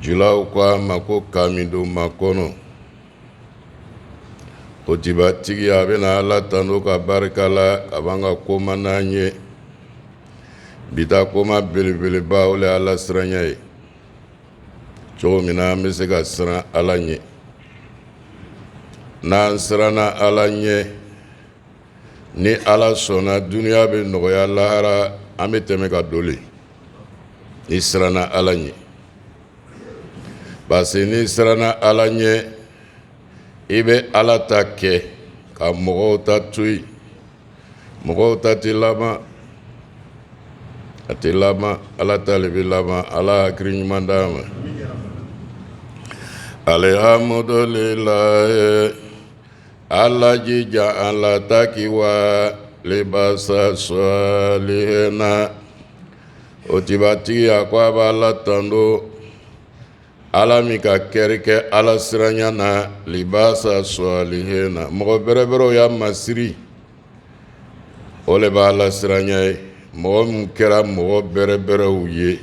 Julaw ko a ma ko kamido makono o tibatigi a bɛna ala tanu ka barika la ka b'an ka koma n'an ye bita koma belebeleba o le ala siranya ye cogo min na an bɛ se ka siran ala ɲɛ n'an siranna ala ɲɛ ni ala sɔnna duniya bɛ nɔgɔya lahara an bɛ tɛmɛ ka dole ni siranna ala ɲɛ parce que ni siranna ala ɲɛ i bɛ ala ta kɛ ka mɔgɔw ta to yen mɔgɔw ta tɛ laban a tɛ laban ala ta le bɛ laban ala hakili ɲuman d'a ma alihamudulilayi ala jija an la taki wa libasa sɔlihina o tibatigi a ko a b'a la tando ala mi ka kɛri kɛ ala siranya na libasa sɔlihina mɔgɔ bɛrɛbɛrɛw y'a masiri o le b'a la siranya ye mɔgɔ min kɛra mɔgɔ bɛrɛbɛrɛw ye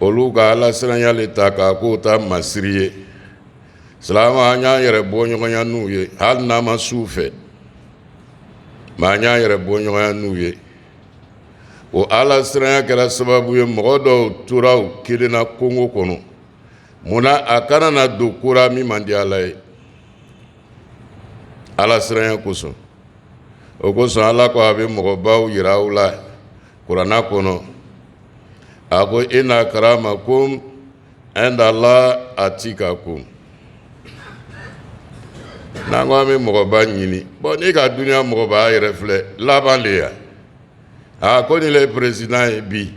olu ka ala siranya le ta k'a k'o ta masiri ye silama an y'an yɛrɛ bɔ ɲɔgɔnya n'u ye hali n'a ma s'u fɛ mɛ an y'an yɛrɛ bɔ ɲɔgɔnya n'u ye o ala siranya kɛra sababu ye mɔgɔ dɔw tora u kelenna kongo kɔnɔ munna a kana na don kora min man di ala ye ala siranya kosɔn o kosɔn ala ko a bɛ mɔgɔbaw yira aw la kuranna kɔnɔ a ko inna karamakum inda Allah atikakum n'an ko an bɛ mɔgɔba ɲini bɔn n'i ka duniya mɔgɔba yɛrɛ filɛ laban de ya ko ni le président ye bi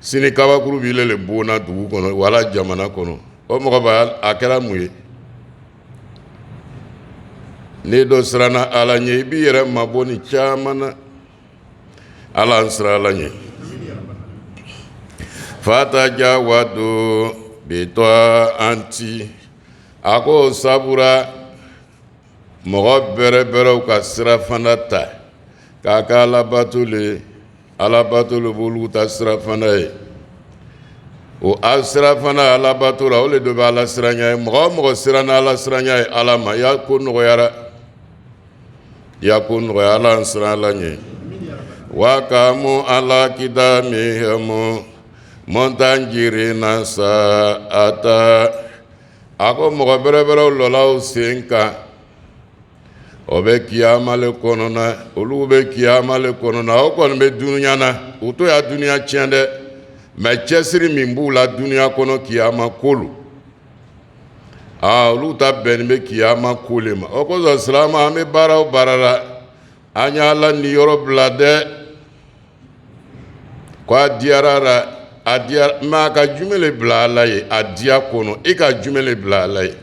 sini kabakuru b'i le bona dugu kɔnɔ wala jamana kɔnɔ o mɔgɔba a kɛra mun ye ni dɔ siranna ala ɲɛ i b'i yɛrɛ mabɔ ni caman na ala an siran ala ɲɛ fataja wado bitɔ anti a ko sabura mɔgɔ bɛrɛbɛrɛw ka sira fana ta k'a ka alabato le b'olu ta sira fana ye o a sira fana alabato la o le dɔ bɛ ala siranya ye mɔgɔ o mɔgɔ siranna ala siranya ye ala ma ya ko nɔgɔyara ala an siran ala ɲɛ wa k'amu ala kida mi hɛmu mɔntanjiri na sa ata a ko mɔgɔ bɛrɛbɛrɛw lɔlaw sen kan o bɛ kiyama le kɔnɔna olu bɛ kiyama le kɔnɔna o kɔni bɛ duniya na u to ya duniya tiɲɛ dɛ mɛ cɛsiri min b'u la duniya kɔnɔ kiyama kolu olu ta bɛnnen bɛ kiyama ko le ma o kosɔn silama an bɛ baara o baara la an y'a la nin yɔrɔ bila dɛ ko a diyara la a diyara mɛ a ka jumɛn le bila ala ye a diya kɔnɔ e ka jumɛn le bila ala ye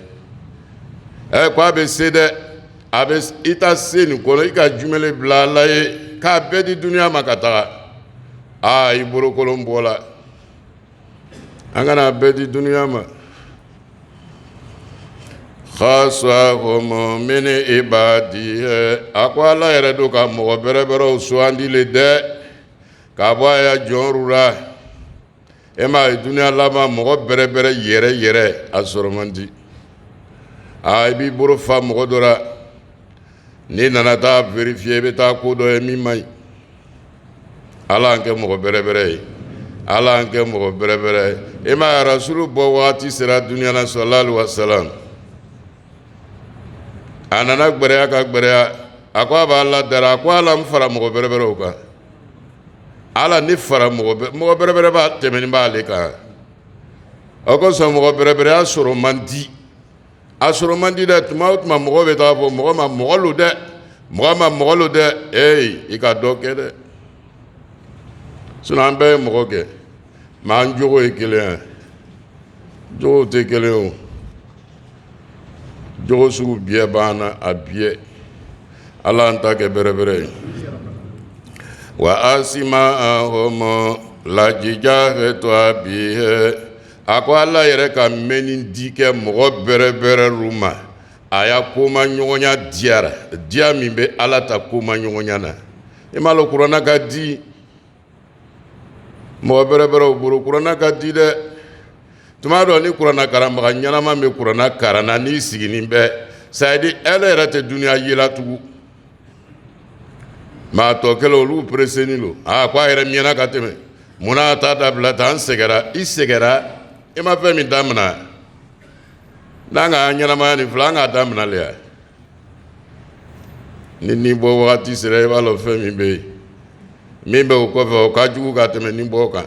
ko a bɛ se dɛ a bɛ i ta se nin kɔnɔ i ka jumɛn le bila ala ye k'a bɛɛ di duniya ma ka taga i bolokolon bɔra an kana bɛɛ di duniya ma khasahum min ibadihi a ko ala yɛrɛ do ka mɔgɔ bɛrɛbɛrɛw sugandi le dɛ k'a bɔ a ya jɔnw la e m'a ye duniya laban mɔgɔ bɛrɛbɛrɛ yɛrɛ a sɔrɔ man di i b'i bolo fa mɔgɔ dɔ la n'i nana taa vérifier i bɛ taa ko dɔ ye min man ɲi ala an kɛ mɔgɔ bɛrɛbɛrɛ ye ala an kɛ mɔgɔ bɛrɛbɛrɛ ye e m'a ye rasulu bɔ wagati sera duniya na sallallahu alaihi wasallam a nana gbɛrɛya ka gbɛrɛya a ko a b'a ladara a ko ala n fara mɔgɔ bɛrɛbɛrɛw kan ala ne fara mɔgɔ bɛrɛbɛrɛ b'a tɛmɛni b'ale kan o kosɔn mɔgɔ bɛrɛbɛrɛ y'a sɔrɔ man di a sɔrɔ man di dɛ tuma o tuma mɔgɔ bɛ taa fɔ mɔgɔ ma mɔgɔ lo dɛ i ka dɔ kɛ dɛ sinon an bɛɛ ye mɔgɔ kɛ mɛ an jogo ye kelen ye jogow tɛ kelen o jogo sugu bɛɛ b'an na a bɛɛ ala an ta kɛ bɛrɛbɛrɛ ye wa asima'ahum lajija hetu abihe a ko ala yɛrɛ ka mɛnni di kɛ mɔgɔ bɛrɛbɛrɛlu ma a y'a koma ɲɔgɔnya diyara diya min bɛ ala ta koma ɲɔgɔnya na i m'a lɔn kuranna ka di mɔgɔ bɛrɛbɛrɛw bolo kuranna ka di dɛ tuma dɔ ni kuranna karamɔgɔ ɲɛnama bɛ kuranna karanna n'i siginin bɛ sayidi ele yɛrɛ tɛ duniya yela tugun maa tɔ kelen olu pereseni lo ko a yɛrɛ miɛna ka tɛmɛ munna t'a dabila tan an sɛgɛra i sɛgɛra i ma fɛn min daminɛ n'an ka ɲɛnamaya nin filɛ an k'a daminɛ le yan ni bɔ wagati sera i b'a lɔn fɛn min bɛ yen min bɛ o kɔfɛ o ka jugu ka tɛmɛ ni bɔ kan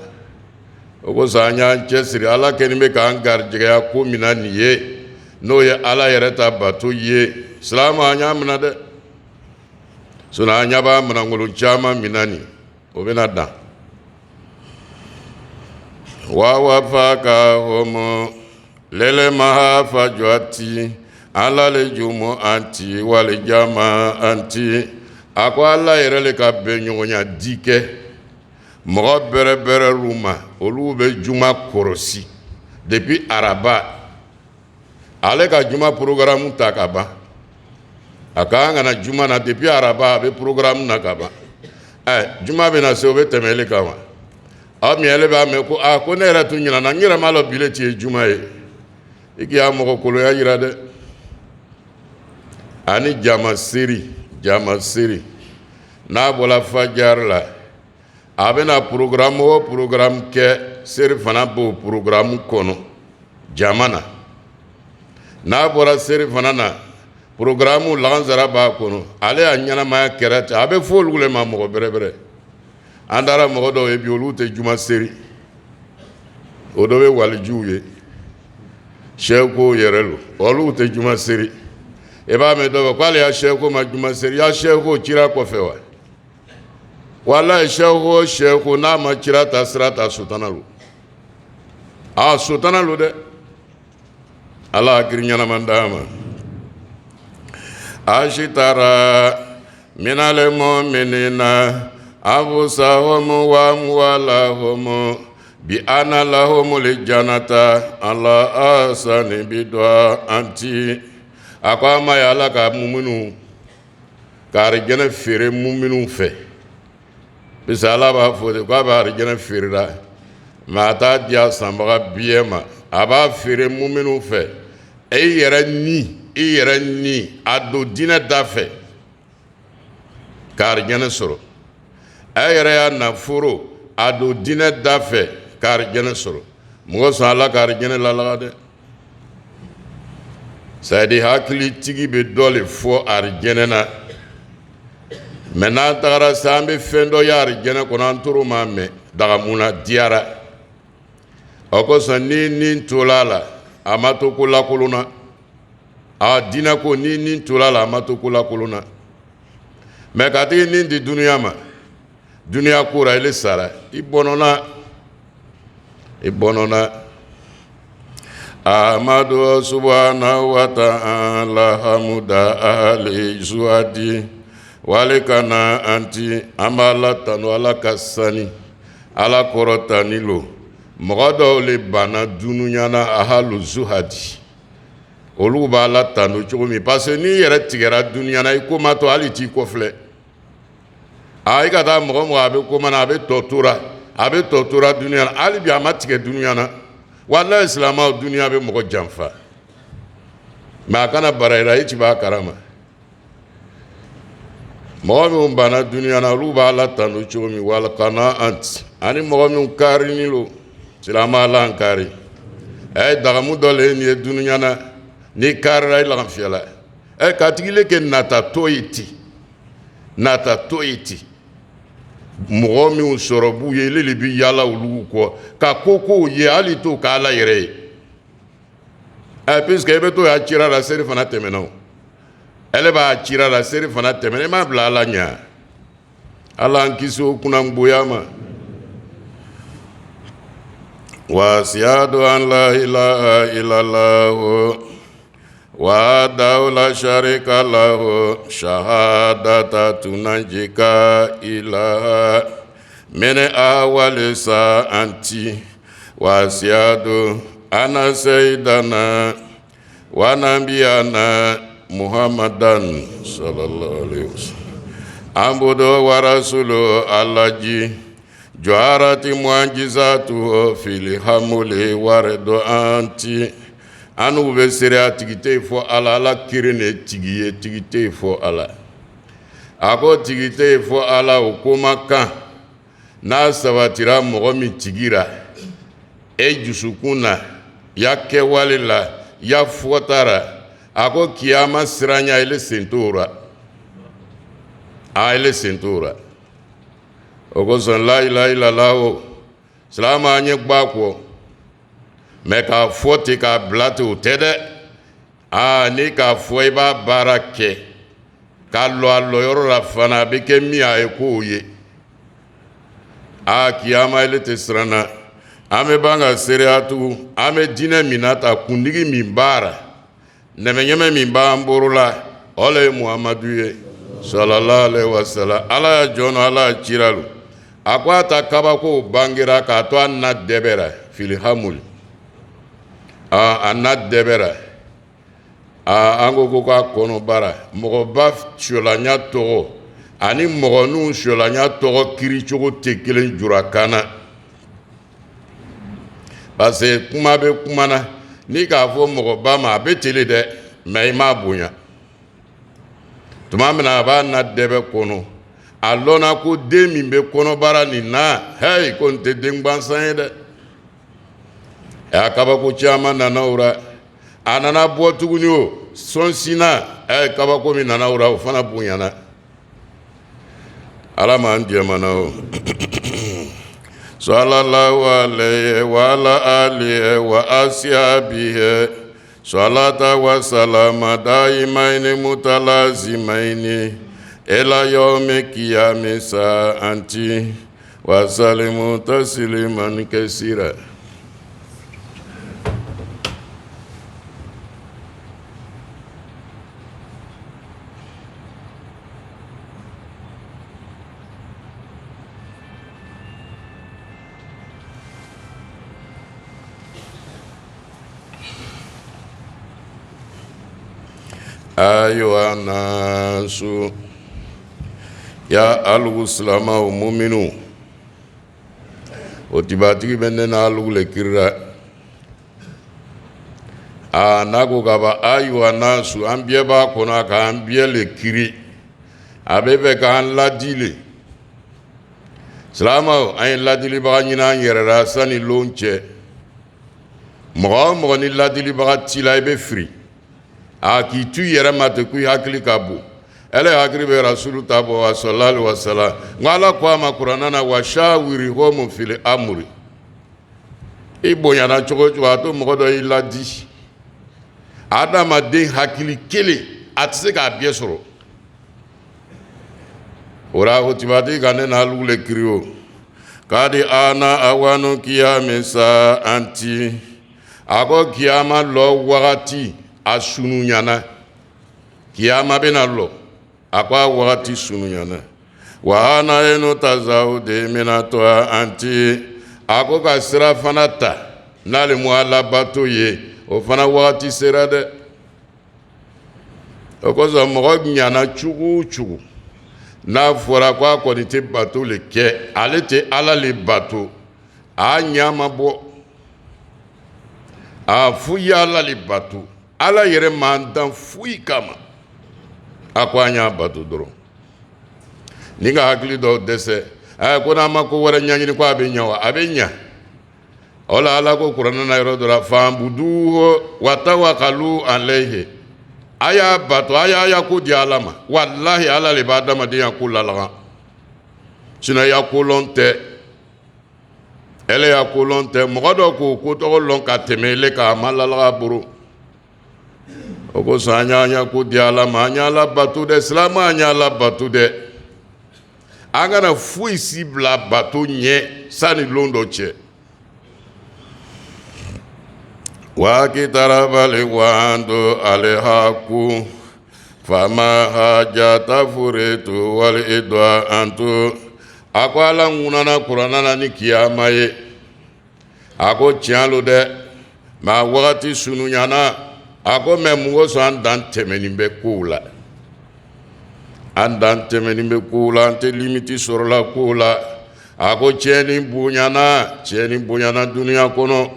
o kosɔn an y'an cɛsiri ala kɛlen bɛ k'an garijɛgɛya ko min na nin ye n'o ye ala yɛrɛ ta bato ye silamɛ an y'a minɛ dɛ sinɔn an ɲɛ b'a minɛnkolon caman min na nin o bɛna dan wa wafa ka homo lele maha fajwati ala le jumu anti wale jama anti a ko ala yɛrɛ le ka bɛn ɲɔgɔnya di kɛ mɔgɔ bɛrɛ ruma olu bɛ juma kɔrɔsi depuis araba ale ka juma programme ta ka ban a ka kan ka na juma na depuis araba a bɛ programme na ka ban juma bɛ na se o bɛ tɛmɛ ele kan wa aw min ele b'a mɛn ko ko ne yɛrɛ tun ɲinɛna n yɛrɛ m'a lɔn bi le tun ye juma ye i k'i y'a mɔgɔkoloya yira dɛ ani jama seri n'a bɔra fajari la a bɛna programme o programme kɛ seri fana b'o programme kɔnɔ jama na n'a bɔra seri fana na programme lansara b'a kɔnɔ ale y'a ɲɛnamaya kɛra ten a bɛ fɔ olu le ma mɔgɔ bɛrɛ an taara mɔgɔ dɔw ye bi olu tɛ juma seri o dɔ bɛ walijuw ye sɛko yɛrɛ lo olu tɛ juma seri i b'a mɛn dɔ fɔ k'ale y'a sɛko ma juma seri y'a sɛko cira kɔfɛ wa walayi sɛko n'a ma cira ta sira ta sutana lo sutana lo dɛ ala hakili ɲɛnama d'a ma ashitara minale mu'minina أنفسهم وأموالهم بأن لهم الجنة على أحسن بدعاء أنتي أقام يالا كمؤمنون كارجنا فير مؤمنون في بس الله بافود كارجنا فير لا ما تاديا سامبا بيما أبا فير مؤمنون في أي يرني أدو دين دافع كارجنا سرو a yɛrɛ y'a nafolo a don dinɛ da fɛ ka arijɛnɛ sɔrɔ mɔgɔ sɔn ala ka arijɛnɛ lalaga dɛ sayidi hakilitigi bɛ dɔ le fɔ arijɛnɛ na mɛ n'an tagara sa an bɛ fɛn dɔ ye arijɛnɛ kɔnɔ an tora m'a mɛn dagamuna diyara o kosɔn ni nin tola a la a ma to ko lakolon na dinɛ ko ni nin tola a la a ma to ko lakolon na mɛ ka tigi nin di duniya ma duniya kura ile sara i bɔnɔna amadu subhanahu wa ta'ala hamuda ali zuadi walikana anti amala tanu ala kasani ala kɔrɔtani lo mɔgɔ dɔw le banna dunuya na ahalu zuhadi olu b'a la tanu cogo min parce que n'i yɛrɛ tigɛra dunuya na i ko ma to hali t'i kɔfilɛ i ka taa mɔgɔ mɔgɔ a bɛ ko mana a bɛ tɔ tora duniya na hali bi a ma tigɛ duniya na walayi silamɛw duniya bɛ mɔgɔ janfa mɛ a kana bara i la i ti b'a kalama mɔgɔ minnu banna duniya na olu b'a la tanu cogo min wala kana anti ani mɔgɔ minnu karini lo silamɛ ala an kari dagamu dɔ le ye nin ye duniya na n'i karira i lafiyala ka tigi le kɛ natato ye ten mɔgɔ minnu sɔrɔ b'u ye ele le bi yaala olu kɔ ka kow ye hali to k'ala yɛrɛ ye puisque e bɛ to y'a cira la seri fana tɛmɛna o ele b'a cira la seri fana tɛmɛna e m'a bila ala ɲɛ ala an kisi o kunnangoya ma wasiyadu an la ilaha illallah وحده لا شريك له شهادة تنجيك إلى من أول ساعة وأشهد أن سيدنا ونبينا محمدا صلى الله عليه وسلم عبده ورسوله الذي جارت معجزاته في الحمل ورد أنتي anu be sere tigite fo ala kirine tigiye tigite fo ala ako tigite fo ala o koma kan na sabatira mɔgɔ min tigira e jusukuna ya kɛwale la ya fɔtara ako kiyama siranya ele sentora a ele sentora o ko sɔn la ilaha illallah o silama an ye gbakɔ mɛ k'a fɔ ten k'a bila ten o tɛ dɛ ni k'a fɔ i b'a baara kɛ k'a lɔ a lɔyɔrɔ la fana a bɛ kɛ min a ye k'o ye kiyama ele tɛ siranna an bɛ ban ka seereya tugun an bɛ diinɛ min na ta kundigi min baara nɛmɛɲɛmɛ min b'an bolo la o le ye muhamadu ye sallallahu alaihi wasallam ala ya jɔn ala ya cira lo a ko a ta kabako bangera k'a to a na dɛbɛra fili hamuli a na dɛbɛra an ko k'a kɔnɔ baara mɔgɔba sɔlanya tɔgɔ ani mɔgɔninw sɔlanya tɔgɔ kiricogo tɛ kelen jurakan na parce que kuma bɛ kuma na ni k'a fɔ mɔgɔba ma a bɛ teli dɛ mɛ i m'a bonya tuma min na a b'a na dɛbɛ kɔnɔ a lɔnna ko den min bɛ kɔnɔbara nin na hɛyi ko nin tɛ den gansan ye dɛ a kabako caman nana o la a nana bɔ tuguni o sɔnsina kabako min nana o la o fana bonyana ala m'an jɛmana o sallallahu alayhi wa ala alihi wa ashabihi salata wa salama daimaini mutalazimaini ila yawmi qiyami sa'anti wa salimu tasliman kaseera. أيها الناس يا الإسلام المؤمنون وتباتي بيننا الكرة ناكو كابا أيها الناس أنبياء باكونا كأنبياء لكري أبيبه كأن لا ديلي سلامو أين لا ديلي بغانينا يرى ساني لونچه مغاني لا ديلي بغاتي لا يبفري k'i tu yɛrɛ ma ten k'i hakili ka bon ele hakili bɛ rasulu ta bɔ sallallahu alaihi wasallam nka ala ko a ma kuranna na wa shawirihum fil amri i bonyana cogo cogo a to mɔgɔ dɔ y'i ladi adamaden hakili kelen a tɛ se k'a bɛɛ sɔrɔ o la o tibati ka ne na alugu le kiri o k'a di ana awanu kiyami sa anti a ko kiyama lɔ wagati a sunuɲana kiyama bena lɔ a ko a wagati sunuɲana wa ana eno tazawu de mina to anti a ko ka sira fana ta n'ale mu ala bato ye o fana wagati sera dɛ o kosɔn mɔgɔ ɲana cogo o cogo n'a fɔra ko a kɔni tɛ bato le kɛ ale tɛ ala le bato a ɲa ma bɔ a fo i ala le bato ala yɛrɛ m'an dan foyi kama a ko an y'a bato dɔrɔn ni ka hakili dɔw dɛsɛ ko n'an ma ko wɛrɛ ɲɛɲini ko a bɛ ɲɛ wa a bɛ ɲɛ o la ala ko kuranɛ na yɔrɔ dɔ la fa'buduhu wa tawakkalu alayhi a y'a bato a y'a ko di ala ma walahi ala le b'a adamadenya ko lalagan sinon ya kolɔn tɛ ele ya kolɔn tɛ mɔgɔ dɔ k'o ko tɔgɔ lɔn ka tɛmɛ ele kan a ma lalaga boro o ko sɔn an y'a ko di ala ma an y'a la bato dɛ silamɛ an y'a la bato dɛ an kana foyi si bila bato ɲɛ sani lon dɔ cɛ wa kitarabali wando alehaku fama hajata furetu wali idwa antu a ko ala ŋunana kuranna na ni kiyama ye a ko tiɲɛ lo dɛ ma wagati sunuɲana a ko mɛ mun ko sɔn an dan tɛmɛnin bɛ kow la an dan tɛmɛnin bɛ kow la an tɛ limiti sɔrɔla kow la ako tiɲɛni bonyana duniya kɔnɔ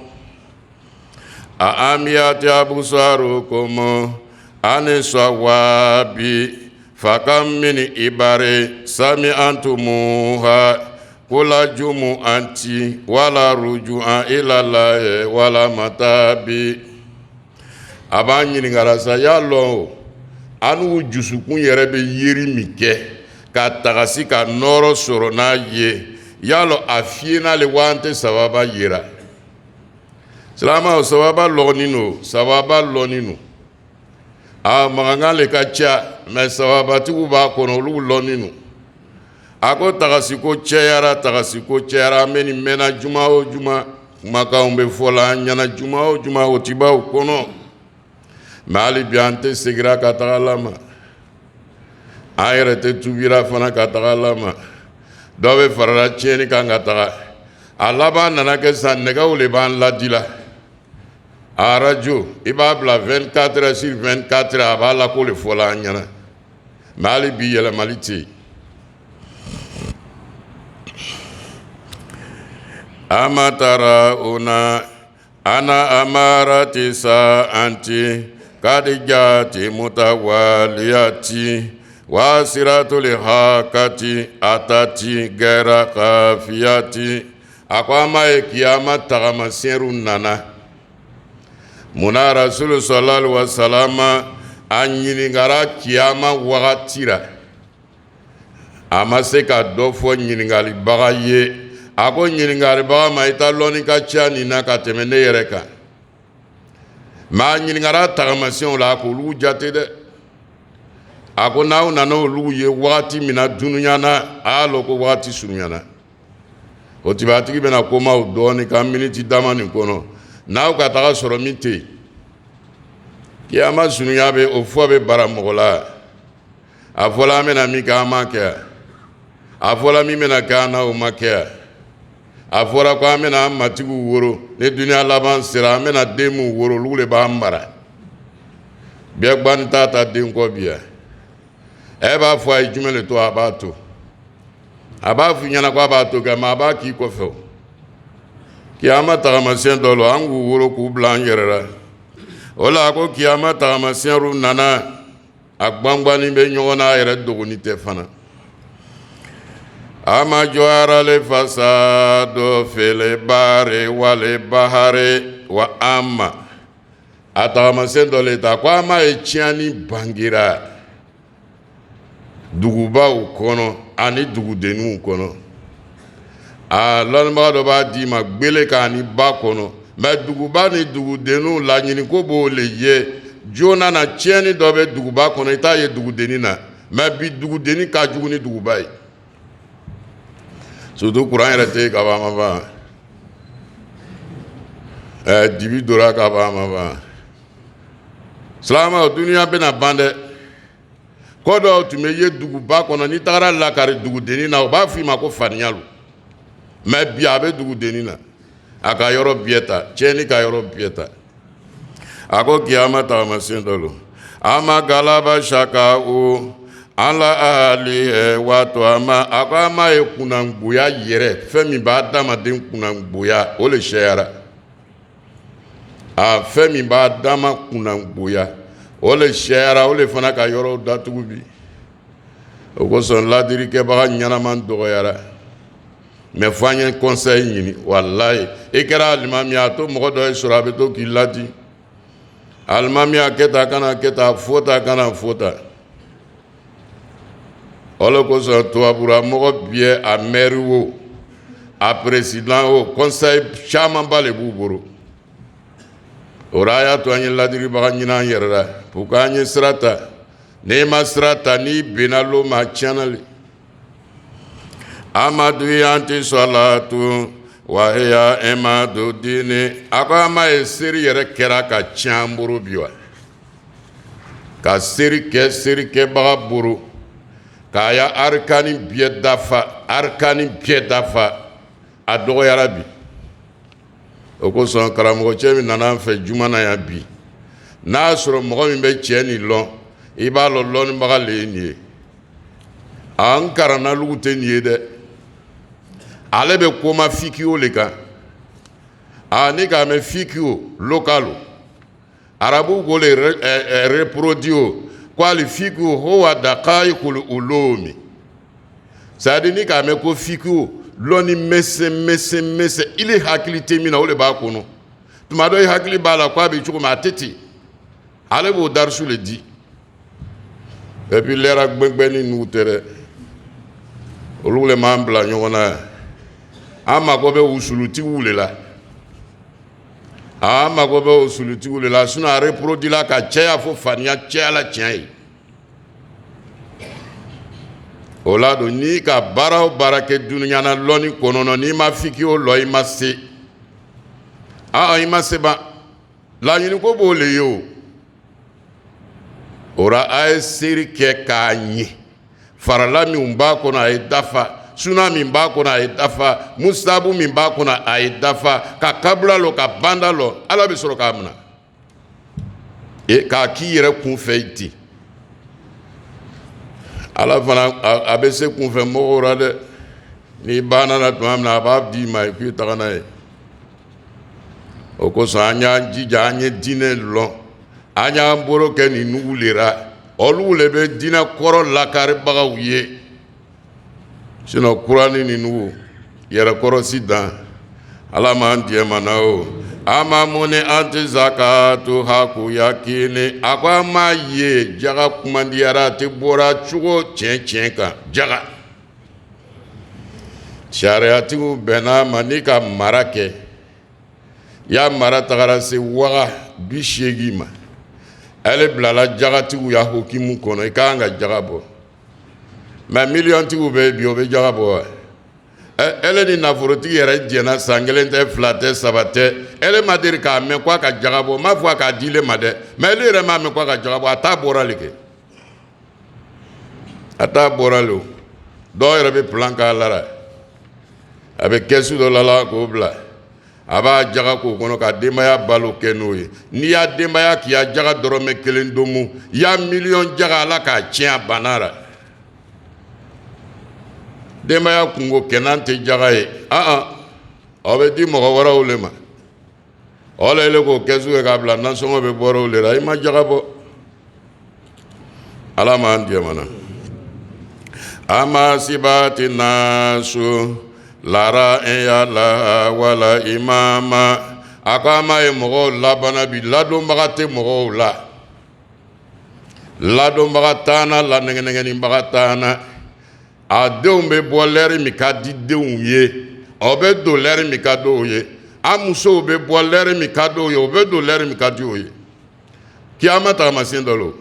a amiyati absarukum ani sawabi fakam min ibare sami antumuha kula jumu anti wala ruju'a ilallahi wala matabi a b'a ɲininkala sa y'a lɔn anu jusukun yɛrɛ bɛ yeri min kɛ ka tagasi ka nɔrɔ sɔrɔ n'a ye y'a lɔn a fiyɛ n'ale wa an tɛ sababa yira silama o sababa lɔnni no a magankan le ka ca mɛ sababatigiw b'a kɔnɔ olu lɔnni no a ko tagasiko cɛyara an bɛ nin mɛnna juma o juma kumakanw bɛ fɔ la an ɲɛna juma o juma o ti b'aw kɔnɔ mɛ hali bi an tɛ segira ka taga Ala ma an yɛrɛ tɛ tubira fana ka taga Ala ma dɔw bɛ farala tiɲɛni kan ka taga a laban nana kɛ sisan nɛgɛw le b'an ladi la a radio i b'a bila 24 heures sur 24 heures a b'a la ko le fɔla an ɲɛna mɛ hali bi yɛlɛmali tɛ yen amatara una ana amarati sa anti kadijati mutawaliyati wasiratul hakati atati gera kafiyati akwama kiyama tagama seru nana muna rasul sallallahu alaihi wasallam anyini ngara kiyama wagatira amase ka dofo nyiningali bagaye ako ɲininkali baga ma i ta lɔnni ka ca nin na ka tɛmɛ ne yɛrɛ kan mɛ a ɲininkara tagamasiyɛnw la a k'olu jate dɛ a ko n'aw nana olu ye wagati min na dunuya na a y'a lɔn ko wagati surunyana o tibatigi bɛna komaw dɔɔni ka miniti dama nin kɔnɔ n'aw ka taga sɔrɔ min tɛ yen kiyama surunya bɛ o fɔ bɛ bara mɔgɔ la a fɔla an bɛna min kɛ an m'a kɛ a fɔla min bɛna kɛ an na o ma kɛ a fɔra ko an bɛna an matigiw woro ni duniya laban sera an bɛna den min woro olu de b'an mara bɛɛ gbani t'a ta den kɔ bi yan e b'a fɔ a ye jumɛn de to a b'a to a b'a f'i ɲɛna ko a b'a to kɛ mɛ a b'a k'i kɔfɛ o kiyama tagamasiyɛn dɔ lo an k'u woro k'u bila an yɛrɛ la o la a ko kiyama tagamasiyɛnw nana a gbangbani bɛ ɲɔgɔn na a yɛrɛ dogoni tɛ fana ama jɔyara le fasado fele bare wale bahare wa ama a tagamasiyɛn dɔ le ta ko ama ye tiɲɛni bangira dugubaw kɔnɔ ani dugudenninw kɔnɔ a lɔnnibaga dɔ b'a d'i ma gbele k'a ni ba kɔnɔ mɛ duguba ni dugudenninw laɲini ko b'o le ye joona na tiɲɛni dɔ bɛ duguba kɔnɔ i t'a ye dugudennin na mɛ bi dugudennin ka jugu ni duguba ye surtout kuran yɛrɛ tɛ ka ban ma ban dibi dora ka ban ma ban silama o duniya bɛna ban dɛ ko dɔw tun bɛ ye duguba kɔnɔ n'i tagara lakari dugudennin na o b'a f'i ma ko faniya lo mɛ bi a bɛ dugudennin na a ka yɔrɔ bɛɛ ta tiɲɛni ka yɔrɔ bɛɛ ta a ko kiyama tagamasiyɛn dɔ lo ama galaba saka o ala ahali wato ama a ko ama ye kunnangoya yɛrɛ fɛn min b'a adamaden kunnangoya o le sɛyara a fɛn min b'a dama kunnangoya o le sɛyara o le fana ka yɔrɔw datugu bi o kosɔn ladirikɛbaga ɲɛnaman dɔgɔyara mɛ fo an ye conseil ɲini walayi i kɛra alimami a to mɔgɔ dɔ ye sɔrɔ a bɛ to k'i ladi alimami a kɛ ta kana kɛ ta fo ta kana fo ta o le kosɔn tubabura mɔgɔ bɛ a maire o a président o conseil camanba le b'u bolo o la a y'a to an ye ladiribaga ɲini an yɛrɛ la pour que an ye sira ta n'i ma sira ta n'i benna l'o ma a tiɲɛna le amadu yanti salatu wahiya emadu dini a ko an ma ye seri yɛrɛ kɛra ka ca an bolo bi wa ka seri kɛbaga bolo k'a ya arikani bɛɛ dafa a dɔgɔyara bi o kosɔn karamɔgɔcɛ min nana an fɛ juma na yan bi n'a sɔrɔ mɔgɔ min bɛ tiɲɛ nin lɔn i b'a lɔn lɔnnibaga le ye nin ye an karannalugu tɛ nin ye dɛ ale be koma fikio le kan ni ka me fikio lokalo arabu go le reproduire qualifique huwa daqaiqul ulumi sadi ni ka me ko fiku loni mese ile hakilite mina ole ba kono tuma do hakili bala kwa bi chuko mateti ale bo darsu le di et puis lera gbegbeni nu tere olule mambla nyona ama ko be usuluti wulela ama ko be usuluti wulela suna reproduire la ka cheya fo fania cheya la chai olado ni ka bara o barake dunya na loni konono ni ma fiki o lo ima se ima se ba la yini ko bo le yo ora ay siri ke kanyi farala mi umba ko na dafa tsunami mba ko na dafa mustabu mi mba ko na dafa ka kabla lo ka banda lo ala bi soro ka muna e ka ki yere kun feiti ala fana abese kun fe mo ra de ni bana na tumam na bab di mai ku ta kana e o ko sa anya jija anya dine lo anya mboro ke ni nuulera olule be dina koro la kare baga wiye sino kurani ni nu yara koro sida ala man die manao ama mone anti zakatu haku yakini akwa maye jaga kumandiara te bora chugo chen jaga shariatu bena manika marake ya maratagara se waga bishegima ele blala jagatu ya hokimu kono ikanga jagabo ma million tu be bio be jagabo ele ni naforoti yere diena sangelente flate sabate ele madir ka me kwa ka jagabo ma fwa ka dile made ma ele re ma me kwa ka jagabo ata boralike ata boralo do yere be planka lara abe kesu do lala ko bla aba jaga ko kono ka demaya balo kenoye ni ya demaya ki ya jaga dorome kelen domu ya million jaga la ka tia banara demaya kungo kenante jaga e obe di mo wara ulema ole le ko kesu e ka bla nan so be boro le ra ima jaga bo ala ma andi mana ama sibati nasu lara ya la wala imama akama e mogo labana bi lado magate mogo lado magatana la ngenengeni magatana a deumbe boleri mikadi deumye obe do leri mikado ye amuso be boleri mikado ye obe do leri mikadi ye kiamata masindolo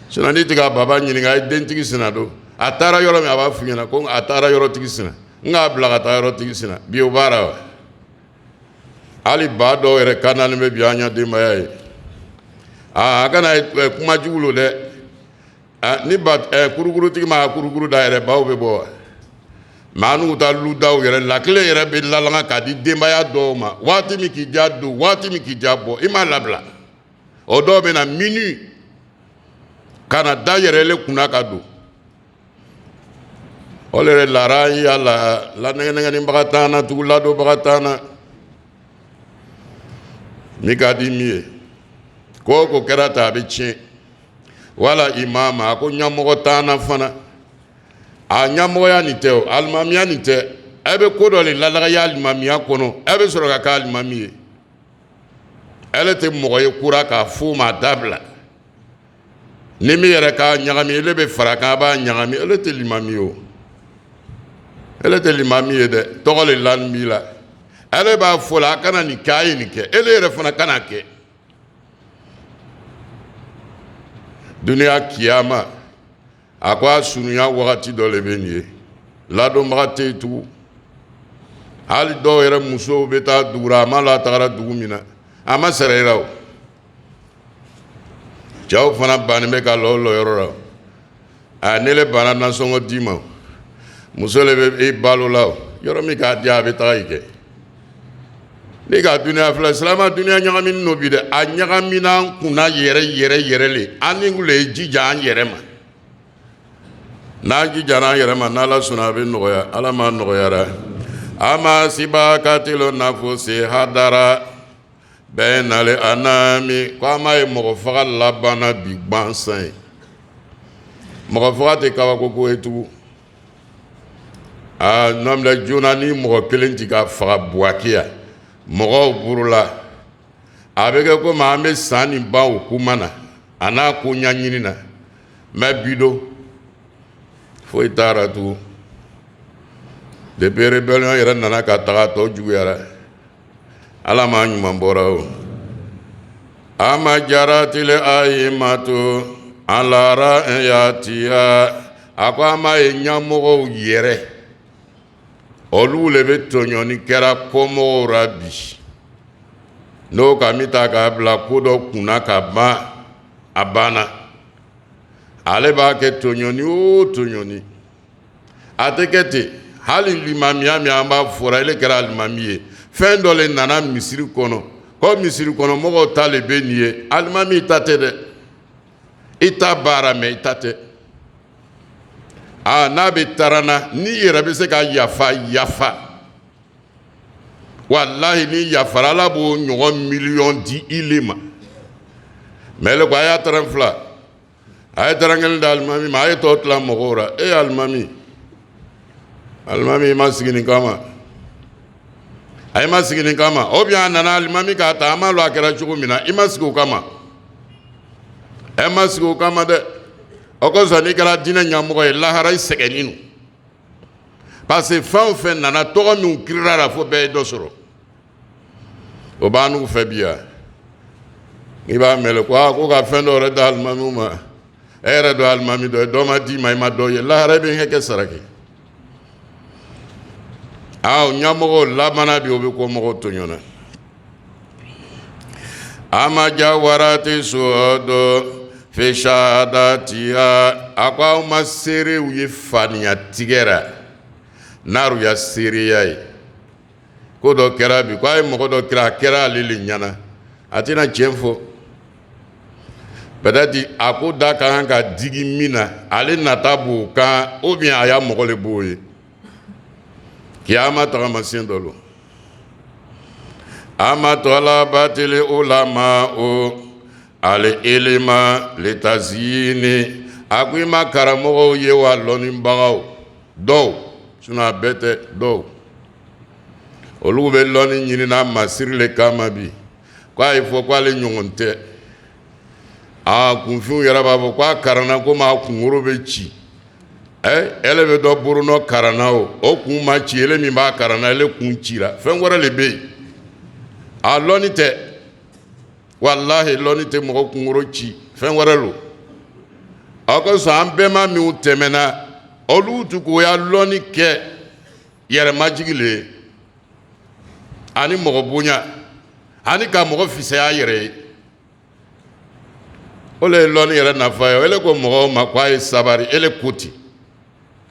sunani tiga baba nyininga identity sinado atara yoro mi aba funyana ko atara yoro tigisina nga blaga ta yoro tigisina bi obara ali bado ere kanal me bianya de maye kana kuma julo de ni bat kuruguru tigima kuruguru da ere bawo be bo manu ta ludaw yere lakle yere be lalanga kadi de maya do ma wati mi ki jaddu wati mi ki jabbo ima labla o do be na minu kana da yere le kunaka do olere lara ya la nengeni bagatana tugulado bagatana mikadi mie koko kerata bichi wala imama ko nyamogo tana fana a nyamogo ya niteo almamiya nite ebe kodole lalaga ya almamiya kono ebe soroka ka almamiye ele te mogo ye kura ka fuma dabla nimi yere ka nyagami ele be faraka ba nyagami ele te limamiyo ele te limamiye de togole lanmila ele ba fola kana ni kayi ni ke ele yere fana kana ke dunia kiyama akwa sunuya wakati dole benye lado magate tu hali do yere muso beta dura mala tagara dugumina ama serera jaw fana banime ka lo yorora anele banana songo dima muso le be balo la yoro mi ka dia beta ike ni ka dunia fla salama dunia nyagami no bi de a nyagami na kuna yere le ani ngule jija an yere ma naji jana yɛrɛma n'ala sɔnna a bɛ nɔgɔya ala ma nɔgɔyara ama siba katilo nafusi hadara bɛɛ nale anami ko ama ye mɔgɔ faga labana bi gbansan ye mɔgɔ faga tɛ kabako ye tugun nɔmina joona ni mɔgɔ kelen ti ka faga buwakiya mɔgɔw burula a bɛ kɛ komi an bɛ san ni ban o kuma na a n'a ko ɲaɲini na mɛ bi don foyi taara tugun depuis rébellion yɛrɛ nana ka taga tɔ juguyara ala ma ɲuman bɔra o ama jaratile ayimatu alara yatiya a ko ama ye ɲamɔgɔw yɛrɛ olu le bɛ tɔɲɔni kɛra kɔmɔgɔw ra bi n'o ka mi ta k'a bila ko dɔ kunna ka ban a banna ale b'a kɛ tɔɲɔni o tɔɲɔni a tɛ kɛ ten hali limamiya min an b'a fɔra ele kɛra alimami ye fɛn dɔ le nana misiri kɔnɔ ko misiri kɔnɔ mɔgɔw ta le bɛ nin ye alimami ta tɛ dɛ i ta baara mɛ i ta tɛ n'a bɛ tarana ni yɛrɛ bɛ se ka yafa yafa walahi ni yafara ala b'o ɲɔgɔn miliyɔn di i le ma mɛ ele ko a y'a taran fila a ye taran kelen da alimami ma a ye tɔ tila mɔgɔw ra e alimami alimami ma sigi nin kama a ye ma sigi nin kama o bien a nana alimami k'a ta an m'a lɔ a kɛra cogo min na i ma sigi o kama e ma sigi o kama dɛ o kosɔn n'i kɛra diinɛ ɲɛmɔgɔ ye lahara i sɛgɛnnen don parce que fɛn o fɛn nana tɔgɔ min kirira la fo bɛɛ ye dɔ sɔrɔ o b'an n'u fɛ bi yan i b'a mɛlɛ ko ka fɛn dɔ yɛrɛ da alimamiw ma e yɛrɛ dɔ alimami dɔ ye dɔ ma d'i ma i ma dɔ ye lahara i bɛ hakɛ sara kɛ ɲamɔgɔw labana bi o bɛ ko mɔgɔw tɔɲɔna ama jawarati suɔdɔ feshadatiya a ko aw ma seerew ye faniya tigɛra n'aru ya seereya ye ko dɔ kɛra bi ko a ye mɔgɔ dɔ kɛra a kɛra ale le ɲɛna a tɛna tiɲɛ fɔ peut-être a ko da ka kan ka digi min na ale nata b'o kan ou bien a y'a mɔgɔ le b'o ye kiyama tagamasiyɛn dɔ lo ama tɔla batili ulama o ale elema letazini a ko i ma karamɔgɔw ye wa lɔnnibagaw dɔw sinon a bɛɛ tɛ dɔw olu bɛ lɔnni ɲini na masiri le kama bi ko a ye fɔ ko ale ɲɔgɔn tɛ kunfinw yɛrɛ b'a fɔ ko a karanna komi a kunkolo bɛ ci ele bɛ dɔ boronnɔ karanna o kun ma ci ele min b'a karanna ele kun cira fɛn wɛrɛ le bɛ yen a lɔnni tɛ walahi lɔnni tɛ mɔgɔ kunkolo ci fɛn wɛrɛ lo aw ka sɔn an bɛɛma minnu tɛmɛna olu tun ko ya lɔnni kɛ yɛrɛmajigi le ye ani mɔgɔ bonya ani ka mɔgɔ fisaya yɛrɛ ye o le ye lɔnni yɛrɛ nafa ye ele ko mɔgɔw ma ko a ye sabari ele ko ten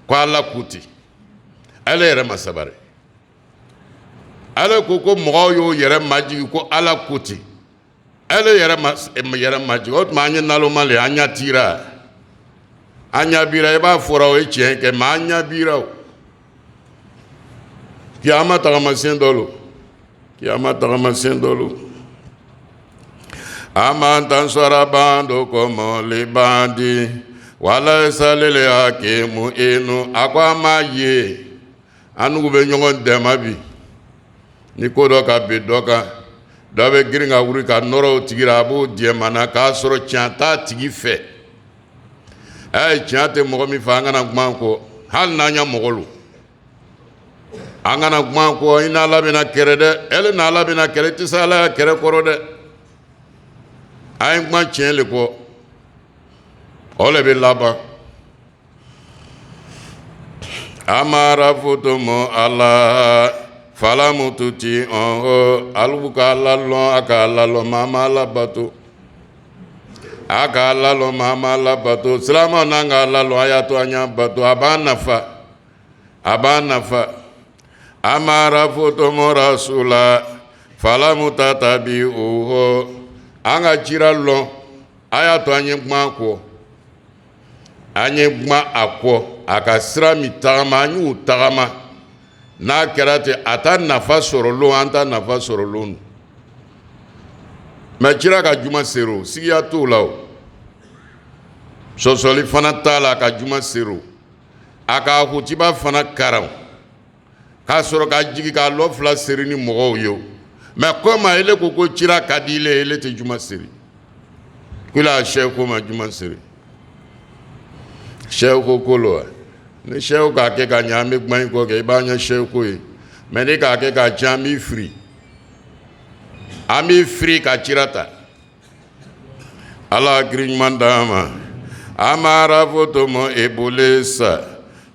ko ala ko ten ele yɛrɛ ma sabari ale ko mɔgɔw y'o yɛrɛ majigi ko ala ko ten ele yɛrɛ majigi o tuma an ye naloma le an ɲa tira an ɲa bira i b'a fɔra o ye tiɲɛ kɛ mɛ an ɲa bira o kiyama tagamasiyɛn dɔ lo kiyama tagamasiyɛn dɔ lo ama tan sɔrɔ bando kɔmɔli bandi wala salile hakimu inu a ko an m'a ye an n'u bɛ ɲɔgɔn dɛmɛ bi ni ko dɔ ka bin dɔ kan dɔ bɛ girin ka wuli ka nɔrɔ o tigi la a b'o jɛmana k'a sɔrɔ tiɲɛ t'a tigi fɛ tiɲɛ tɛ mɔgɔ min fɛ an kana kuma kɔ hali n'an y'a mɔgɔ lo an kana kuma kɔ i n'ala bɛna kɛlɛ dɛ ele n'ala bɛna kɛlɛ i tɛ se ala ka kɛlɛ kɔrɔ dɛ an ye kuma tiɲɛ le kɔ o le bɛ laban amara fotomo ala falamututi alu ka lalɔn a ka lalɔn mama labato a ka lalɔn mama labato silama n'an ka lalɔn a y'a to an y'a bato a b'an nafa amara fotomo rasula falamutata bi o an ka cira lɔn a y'a to an ye kuma kɔ an ye kuma a kɔ aka sira mi tagama an y'u tagama n'a kɛra ten a ta nafa sɔrɔ lon an ta nafa sɔrɔ lon mɛ kira ka juma sero sigiya t'o la o sɔsɔli fana t'a la a ka juma sero a ka hutiba fana karan k'a sɔrɔ ka jigi k'a lɔ fila seri ni mɔgɔw ye o mɛ komi ele ko ko kira ka di ile ele tɛ juma seri kula sheikh ko ma juma seri sheikh ko kolo ni sheikh ka kɛ ka ɲa an bɛ kuma in kɔ kɛ i b'a ɲɛ sheikh ko ye mɛ ni k'a kɛ ka ca an b'i firi an b'i firi ka kira ta ala hakili ɲuman d'an ma amara fotomo ebulesa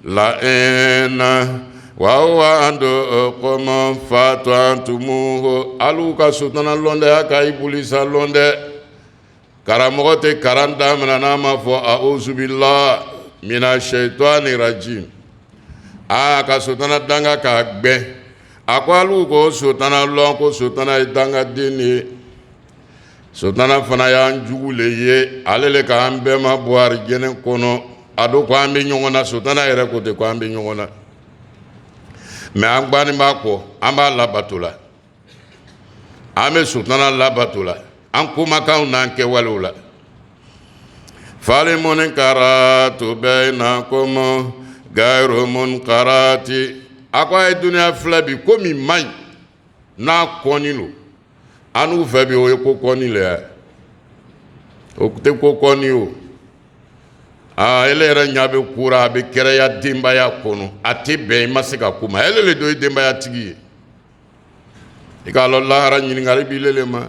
la ena wa ando komo fatu antumuho alu ka sutana londe aka ibulisa londe karamɔgɔ tɛ karan daminɛ n'a ma fɔ a'uzu billah mina shaitani rajim a ka sutana danga k'a gbɛ a ko alu ko sutana lɔn ko sutana ye dangaden de ye sutana fana y'an jugu le ye ale le k'an bɛɛ ma bɔ arijɛnɛ kɔnɔ a do ko an bɛ ɲɔgɔn na sutana yɛrɛ ko ten ko an bɛ ɲɔgɔn na mɛ an gbani b'a kɔ an b'a labato la an bɛ sutana labato la an kumakanw n'an kɛwalew la fali munkaratu bainakum gairu munkarati a ko a ye duniya filɛ bi ko min man ɲi n'a kɔni lo an n'u fɛ bi o ye ko kɔni le ya o tɛ ko kɔni o ele yɛrɛ ɲa bɛ kura a bɛ kɛrɛya denbaya kɔnɔ a tɛ bɛn i ma se ka kuma ele le do ye denbaya tigi ye i k'a lɔn lahara ɲininkali b'i le ma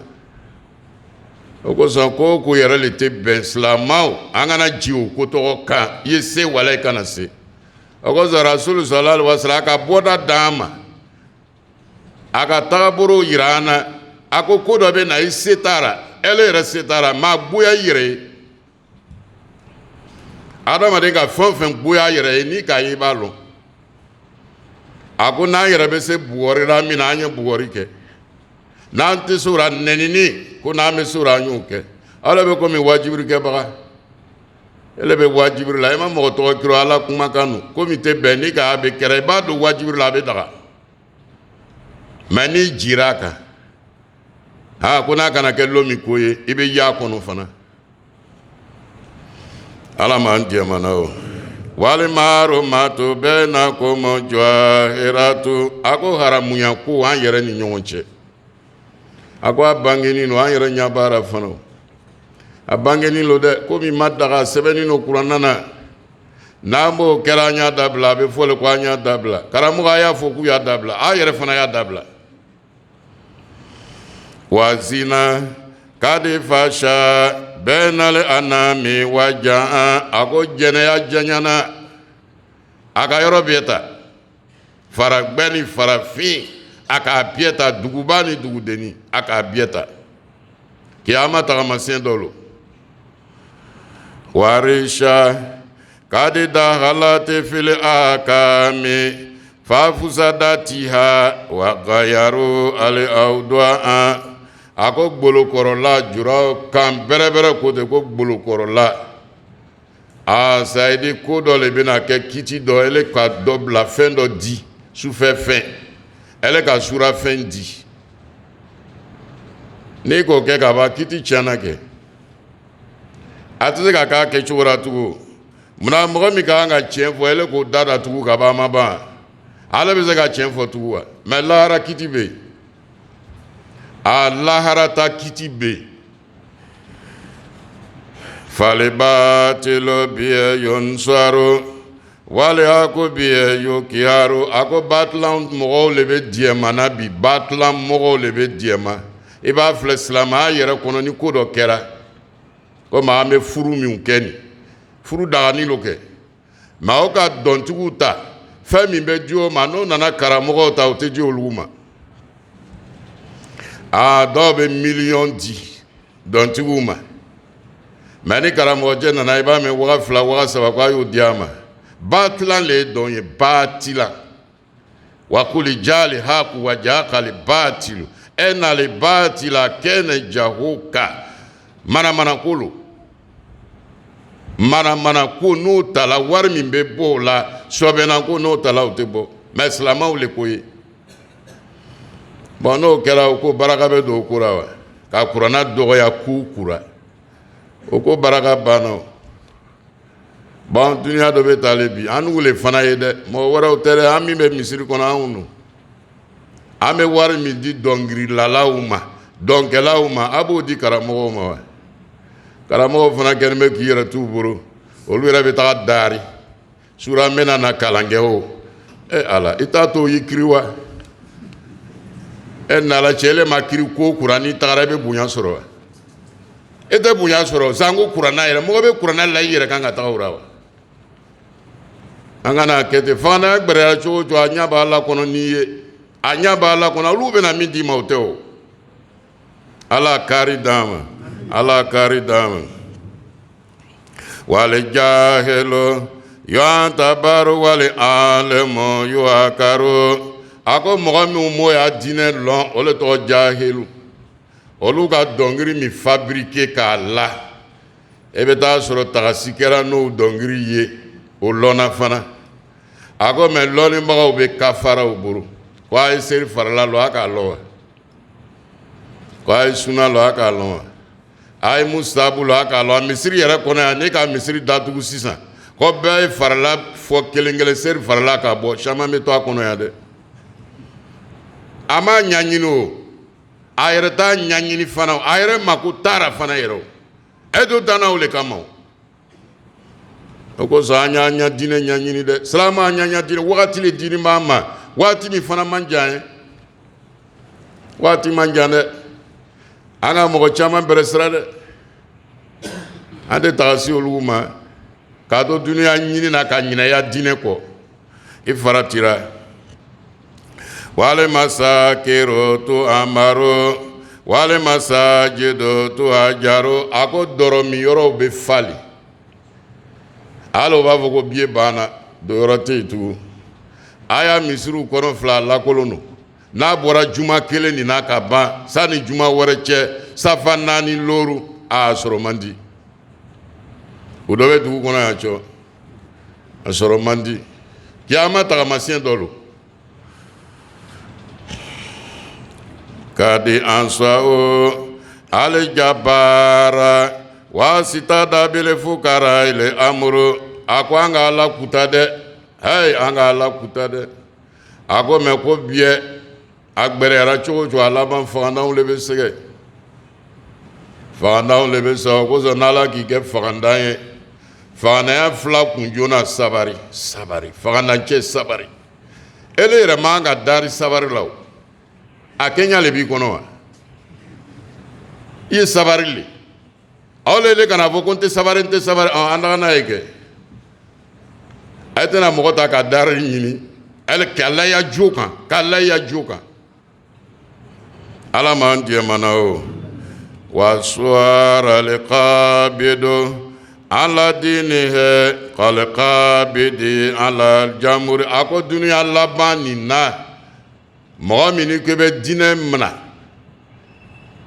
o kosɔn ko ko yɛrɛ le tɛ bɛn silamɛw an kana ji o ko tɔgɔ kan i ye se wala i kana se o kosɔn rasulu sallallahu alaihi wasallam a ka bɔda d'an ma a ka tagabolo yira an na a ko dɔ bɛ na i se t'a la ele yɛrɛ se t'a la maa goya i yɛrɛ ye adamaden ka fɛn o fɛn goya a yɛrɛ ye n'i k'a ye i b'a lɔn a ko n'an yɛrɛ bɛ se bugɔri la min na an ye bugɔri kɛ n'an tɛ se o la nɛnini ko n'an bɛ se o la an y'o kɛ ala bɛ komi wajibiri kɛbaga ele bɛ wajibiri la i ma mɔgɔ tɔgɔ kiro ala kumakan nu komi tɛ bɛn n'i k'a bɛ kɛra i b'a don wajibiri la a bɛ daga mɛ n'i jira a kan ko n'a kana kɛ lomi ko ye i bɛ y'a kɔnɔ fana ala m'an jɛmana o walimaro mato bɛɛ na ko mɔ jɔhiratu a ko haramuya ko an yɛrɛ ni ɲɔgɔn cɛ a ko a bangeni no an yɛrɛ ɲɛ baara fana o a bangeni lo dɛ komi ma daga sɛbɛnni no kuranna na n'an b'o kɛra an y'a dabila a bɛ fɔ le ko an y'a dabila karamɔgɔ a y'a fɔ k'u y'a dabila a yɛrɛ fana y'a dabila wa zina kadi fasha bɛnale anami wa jan a ko jɛnɛya janyana a ka yɔrɔ bɛɛ ta faragbɛ ni farafin a k'a bɛɛ ta duguba ni dugudeni a k'a bɛɛ ta kiyama tagamasiyɛn dɔ lo warisha kadi dahalati fili akami fafuzadatiha wa gayaru ali awdu'a a ko gbolokɔrɔla jura kan bɛrɛbɛrɛ ko ten ko gbolokɔrɔla sayidi ko dɔ le bɛna kɛ kiti dɔ ele ka dɔ bila fɛn dɔ di sufɛ fɛn ele ka sura fɛn di n'i k'o kɛ ka ban kiti tiɲɛna kɛ a tɛ se ka k'a kɛcogo la tugun munna mɔgɔ min ka kan ka tiɲɛ fɔ ele k'o da tugun ka ban a ma ban ale bɛ se ka tiɲɛ fɔ tugun wa mɛ lahara kiti bɛ yen a laharata kiti be falibatilo biye yonsaro wale ako biye yokiaro ako batlan mɔgɔw le bɛ diɲɛma na bi batlan mɔgɔw le bɛ diɲɛma i b'a filɛ silamɛya yɛrɛ kɔnɔ ni ko dɔ kɛra komi an bɛ furu min kɛ nin furu dagani lo kɛ mɛ aw ka dɔntigiw ta fɛn min bɛ di o ma n'o nana karamɔgɔw ta o tɛ di olu ma dɔw bɛ miliyɔn di dɔntigiw ma mɛ ni karamɔgɔcɛ nana i b'a mɛn waga fila waga saba ko a y'o di a ma batilan le ye dɔn ye batilan wa kuli jali haku wa jakali batilu enali batila kene jahuka mana kolo mana ko n'o tala wari min bɛ bɔ o la sɔbɛna ko n'o tala o tɛ bɔ mais silamɛw le ko ye bon n'o kɛra o ko baraka bɛ don o ko la wa ka kuranna dɔgɔya k'u kura o ko baraka banna o bon duniya dɔ bɛ taale bi an n'u le fana ye dɛ mɔgɔ wɛrɛw tɛ dɛ an min bɛ misiri kɔnɔ anw no an bɛ wari min di dɔnkililalaw ma dɔnkɛlaw ma a b'o di karamɔgɔw ma wa karamɔgɔw fana kɛlen bɛ k'i yɛrɛ t'u bolo olu yɛrɛ bɛ taga daari sura n bɛna na kalan kɛ o ala i t'a to y'i kiri wa nala cɛle ma kiri ko kuran n'i tagara i bɛ bonya sɔrɔ wa e tɛ bonya sɔrɔ sanko kuranna yɛrɛ mɔgɔ bɛ kuranna la i yɛrɛ kan ka taga o la wa an kana kɛ ten fana gbɛrɛla cogo o cogo a ɲɛ b'a la kɔnɔ n'i ye a ɲɛ b'a la kɔnɔ olu bɛna min d'i ma o tɛ o ala kari d'an ma ala kari d'an ma wali jahilu yantabaru wali alimu yuhakaru a ko mɔgɔ min m'o y'a diinɛ lɔn o le tɔgɔ jahilu olu ka dɔnkili min fabriqué k'a la e bɛ taa sɔrɔ tagasi kɛra n'o dɔnkili ye o lɔnna fana a ko mɛ lɔnnibagaw bɛ kafaraw bolo ko a ye seri farala lɔ a k'a lɔ wa ko a ye suna lɔ a k'a lɔn wa a ye musabu lɔ a k'a lɔn misiri yɛrɛ kɔnɔ yan ne ka misiri datugu sisan ko bɛɛ ye farala fɔ kelen kelen seri farala k'a bɔ caman bɛ to a kɔnɔ yan dɛ a m'a ɲaɲini o a yɛrɛ t'a ɲaɲini fana a yɛrɛ mako taara fana yɛrɛ o e to danna o le kama o kosɔn an y'an ɲa diinɛ ɲaɲini dɛ silamɛ an y'an ɲa diinɛ wagati le diini b'an ma waati min fana man jan ye waati man jan dɛ an ka mɔgɔ caman bɛrɛ sira dɛ an tɛ taga se olu ma k'a to duniya ɲini na ka ɲinɛya diinɛ kɔ i faratira wale masakiru tu amaru wale masajidu tu hajaru a ko dɔrɔ min yɔrɔw bɛ fali hali o b'a fɔ ko biye banna do yɔrɔ tɛ yen tugun a y'a misiriw kɔnɔ fila lakolon don n'a bɔra juma kelen nin na ka ban sanni juma wɛrɛ cɛ safa naani looru a sɔrɔ man di o dɔ bɛ dugu kɔnɔ yan cɔ a sɔrɔ man di kiyama tagamasiyɛn dɔ don ka di an sɔn alijabara wasita dabile fukara ile amuru a ko an ka ala kuta dɛ hey an ka ala kuta dɛ a ko mɛ ko biyɛ a gbɛrɛyara cogo o cogo a laban fagandanw le bɛ sɛgɛ fagandanw le bɛ sɛgɛ o kosɔn n'ala k'i kɛ fagandan ye fagandanya fila kun joona sabari sabari fagandancɛ sabari ele yɛrɛ man ka dari sabari la o a kɛɲɛ le b'i kɔnɔ wa i ye sabari le aw le kana fɔ ko n tɛ sabari an taga n'a ye kɛ a ye tɛna mɔgɔ ta ka dari ɲini k'a laya jo kan k'a laya jo kan ala m'an diɲɛ mana o wa suwara le kabido ala dinihi kale kabidi ala jamuri a ko duniya laban nin na mɔgɔ min ni ko bɛ diinɛ minɛ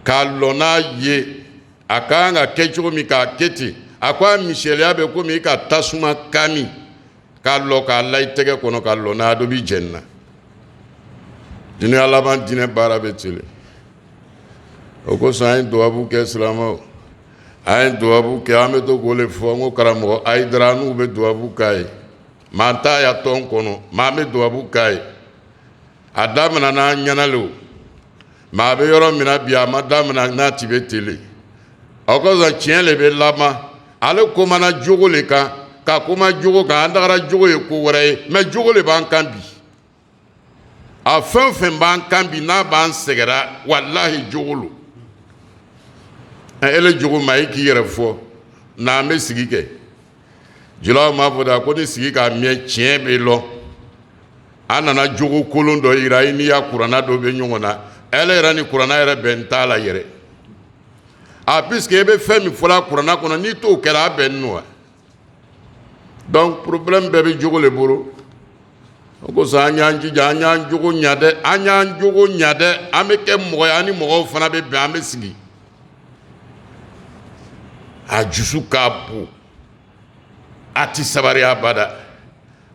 k'a lɔn n'a ye a kan ka kɛ cogo min k'a kɛ ten a ko a misaliya bɛ komi i ka tasuma kami k'a lɔ k'a la i tɛgɛ kɔnɔ k'a lɔ n'a dɔ b'i jɛni na duniya laban diinɛ baara bɛ tele o kosɔn an ye duwabu kɛ silamɛw an ye duwabu kɛ an bɛ to k'o le fɔ n ko karamɔgɔ ayidara n'u bɛ duwabu k'a ye maa t'a ya tɔn kɔnɔ maa bɛ duwabu k'a ye a daminɛ n'an ɲɛna le o maa bɛ yɔrɔ min na bi a ma daminɛ n'a ti bɛ tele o kosɔn tiɲɛ le bɛ laban ale komana jogo le kan ka koma jogo kan an tagara jogo ye ko wɛrɛ ye mɛ jogo le b'an kan bi a fɛn o fɛn b'an kan bi n'a b'an sɛgɛra walahi jogo lo ele jogo ma i k'i yɛrɛ fɔ n'an bɛ sigi kɛ julaw m'a fɔ da ko ni sigi k'a mɛn tiɲɛ bɛ lɔ an nana jogo kolon dɔ yira i n'i ya kuranna dɔ bɛ ɲɔgɔn na ele yɛrɛ ni kuranna yɛrɛ bɛn t'a la yɛrɛ a puisque e bɛ fɛn min fɔla kuranna kɔnɔ n'i t'o kɛra a bɛn n'o wa donc problème bɛɛ bɛ jogo le bolo o kosɔn an y'an jija an y'an jogo ɲa dɛ an y'an jogo ɲa dɛ an bɛ kɛ mɔgɔ ye an ni mɔgɔw fana bɛ bɛn an bɛ sigi a dusu k'a bon a ti sabari abada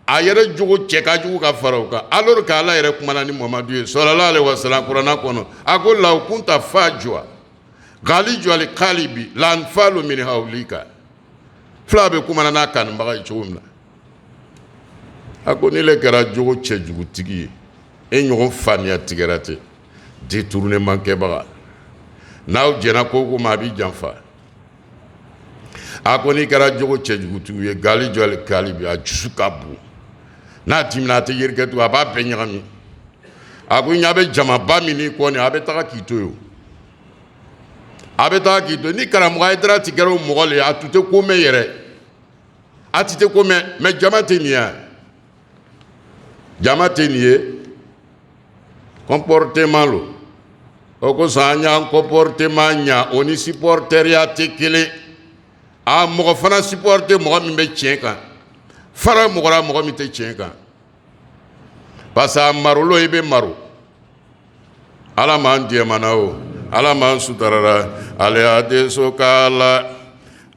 a yɛrɛ jogo cɛ ka jugu ka fara o kan alors que Ala yɛrɛ kumana ni Muhamadu ye sallallahu alaihi wasallam Kurana kɔnɔ a ko law kunta fajwa ghaliju al-qalbi lanfalu min hawlika fila bɛ kumana n'a kanubaga ye cogo min na a ko ni le kɛra jogo cɛjugutigi ye e ɲɔgɔn faniya tigɛra ten détournement kɛbaga n'aw jɛna ko ko ma a b'i janfa a ko n'i kɛra jogo cɛjugutigi ye ghaliju al-qalbi a dusu ka bon n'a timina a tɛ yirikɛ tugun a b'a bɛɛ ɲagami a ko ɲa bɛ jamaba min n'i kɔ nin a bɛ taga k'i to yen a bɛ taga k'i to ni karamɔgɔ Haidara ti kɛra o mɔgɔ le ye a tun tɛ ko mɛn yɛrɛ a tun tɛ ko mɛn mais jama tɛ nin ye jama tɛ nin ye comportement lo o ko sɔn an y'an comportement ɲa o ni supporteriya tɛ kelen a mɔgɔ fana supporter mɔgɔ min bɛ tiɲɛ kan fara mɔgɔ la mɔgɔ min tɛ tiɲɛ kan parce que a marolo i bɛ maro Ala m'an diɛmana o Ala m'an sutarara ale hadisu kala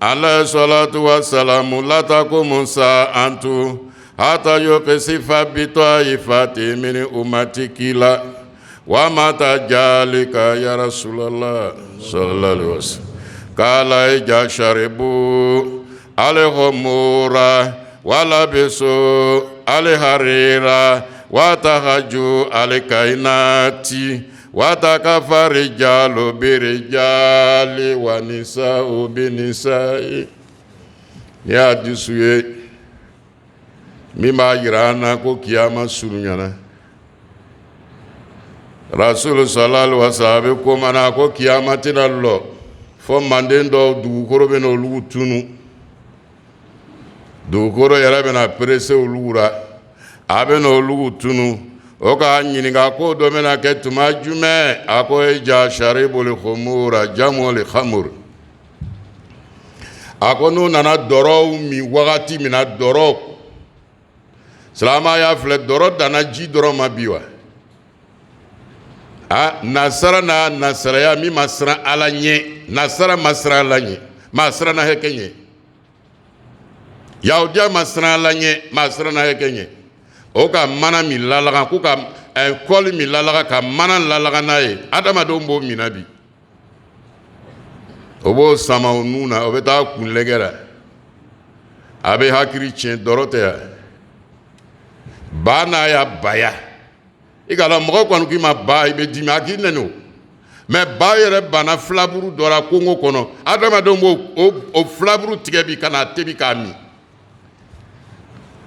ala salatu wa salamu la takumu sa'antu hatta yuqsifa bi ta'ifati min ummatikila wa mata jalika ya Rasulullah sallallahu alaihi wasallam kala ija sharibu al-khumura wala bisu al-harira wa tahaju al-kainati watakafa rijalu birijali wa nisa'u binisa'i ni hadisu ye min b'a yira an na ko kiyama surunyana Rasul sallallahu alaihi wasallam a bɛ ko mana ko kiyama tɛna lɔ fo manden dɔw dugukolo bɛ n'olu tunu dugukolo yɛrɛ bɛna perese olu la a bɛ n'olu tunu o ka ɲininka ko dɔ bɛna kɛ tuma jumɛn a ko ija sharibul khumura jamul khamur a ko n'u nana dɔrɔw min wagati min na dɔrɔ silamɛya filɛ dɔrɔ danna ji dɔrɔn ma bi wa nasara na nasaraya min ma siran Ala ɲɛ nasara ma siran Ala ɲɛ maa siranna hɛkɛ ɲɛ yahudiya ma siran Ala ɲɛ maa siranna hɛkɛ ɲɛ o ka mana min lalaga k'u ka kɔli min lalaga ka mana lalaga n'a ye adamadenw b'o mina bi o b'o sama o nun na o bɛ taa kun lɛgɛ la a bɛ hakili tiɲɛ dɔrɔ tɛ yan ba n'a ya baya i ka la mɔgɔ kɔni k'i ma ba i bɛ dimi a k'i nɛni o mais ba yɛrɛ bana filaburu dɔ la kongo kɔnɔ adamadenw b'o filaburu tigɛ bi ka n'a tebi k'a min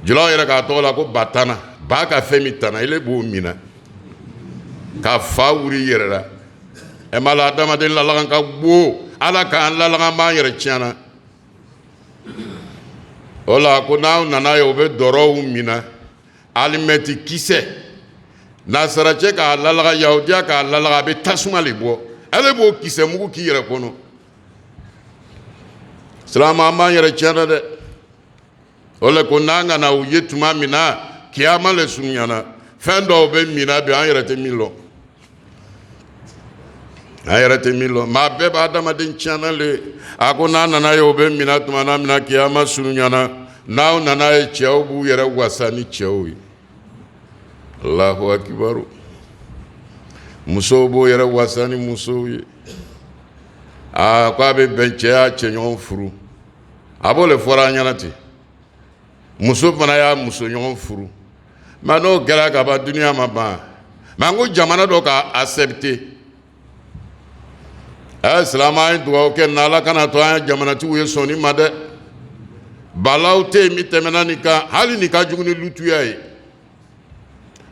julaw yɛrɛ k'a tɔgɔ la ko ba tanna ba ka fɛn min tanna ile b'o mina ka fa wuri i yɛrɛ la ɛ ma la adamaden lalagan ka go Ala k'an lalagan b'an yɛrɛ tiɲɛna o la ko n'aw nana ye o bɛ dɔrɔw mina alimɛti kisɛ nasaracɛ k'a lalaga yahudiya k'a lalaga a bɛ tasuma le bɔ ale b'o kisɛ mugu k'i yɛrɛ kɔnɔ silamɛ an b'an yɛrɛ tiɲɛna dɛ o la ko n'an kana u ye tuma min na kiyama le surunyana fɛn dɔw bɛ mina bi an yɛrɛ tɛ min lɔ an yɛrɛ tɛ min lɔ maa bɛɛ b'a adamaden tiɲɛna le a ko n'an nana ye o bɛ mina tuma na min na kiyama surunyana n'aw nana ye cɛw b'u yɛrɛ wasa ni cɛw ye Allahu akibaru musow b'o yɛrɛ wasa ni musow ye ko a bɛ bɛn cɛ y'a cɛɲɔgɔn furu a b'o le fɔra an ɲɛna ten muso fana y'a muso ɲɔgɔn furu mais n'o kɛra ka ban duniya ma ban mais an ko jamana dɔ k'a accepter silamɛ an ye dugawu kɛ n'Ala kana to an ye jamanatigiw ye sɔnni ma dɛ balaw tɛ yen min tɛmɛna nin kan hali nin ka jugu ni lutuya ye